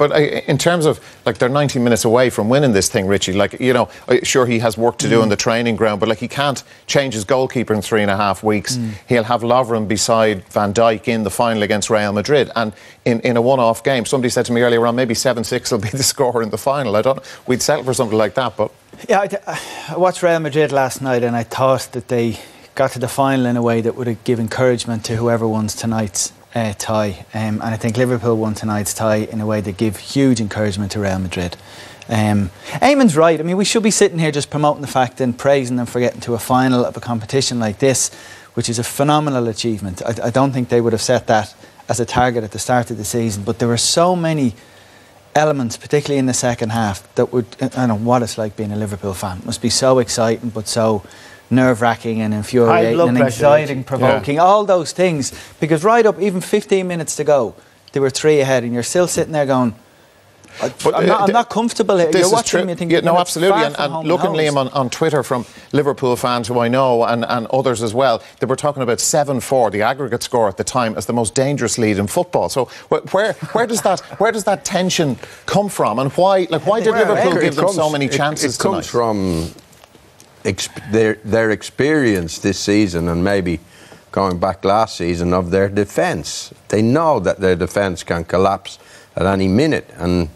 but in terms of, like, they're 90 minutes away from winning this thing, Richie. Like, you know, sure, he has work to do on the training ground, but, like, he can't change his goalkeeper in 3.5 weeks. He'll have Lovren beside Van Dijk in the final against Real Madrid. And in a one-off game, somebody said to me earlier on, maybe 7-6 will be the score in the final. We'd settle for something like that, but... Yeah, I watched Real Madrid last night, and I thought that they got to the final in a way that would give encouragement to whoever wins tonight's tie, and I think Liverpool won tonight's tie in a way that gave huge encouragement to Real Madrid. Eamon's right. I mean, we should be sitting here just promoting the fact and praising them for getting to a final of a competition like this, which is a phenomenal achievement. I don't think they would have set that as a target at the start of the season, but there were so many elements, particularly in the second half, that would... I don't know what it's like being a Liverpool fan. It must be so exciting, but so nerve-wracking and infuriating and anxiety-provoking, all those things. Because right up, even 15 minutes to go, they were 3 ahead, and you're still sitting there going, I'm not comfortable here. You're watching me and thinking, no, absolutely. And looking, Liam, on Twitter from Liverpool fans who I know and others as well, they were talking about 7-4, the aggregate score at the time, as the most dangerous lead in football. So where does that tension come from, and why did Liverpool give them so many chances tonight? It comes from their experience this season, and maybe going back last season, of their defence. They know that their defence can collapse at any minute, and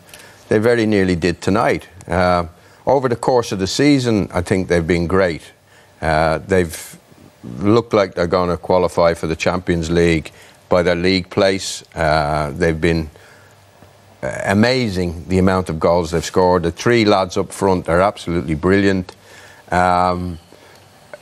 they very nearly did tonight. Over the course of the season, I think they've been great. They've looked like they're going to qualify for the Champions League by their league place. They've been amazing, the amount of goals they've scored. The 3 lads up front are absolutely brilliant.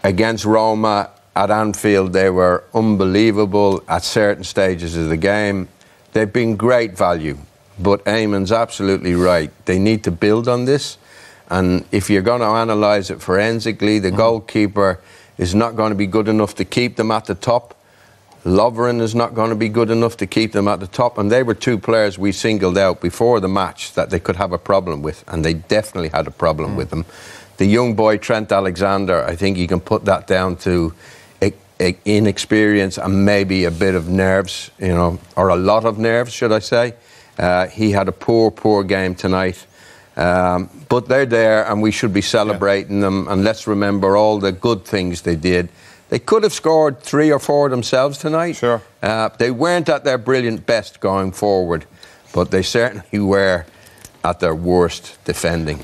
Against Roma at Anfield, they were unbelievable at certain stages of the game. They've been great value, but Eamon's absolutely right. They need to build on this, and if you're going to analyse it forensically, the goalkeeper is not going to be good enough to keep them at the top. Lovren is not going to be good enough to keep them at the top, and they were 2 players we singled out before the match that they could have a problem with, and they definitely had a problem with them. The young boy, Trent Alexander, I think you can put that down to inexperience and maybe a bit of nerves, you know, or a lot of nerves, should I say. He had a poor game tonight. But they're there, and we should be celebrating them, and let's remember all the good things they did. They could have scored 3 or 4 themselves tonight. Sure. They weren't at their brilliant best going forward, but they certainly were at their worst defending.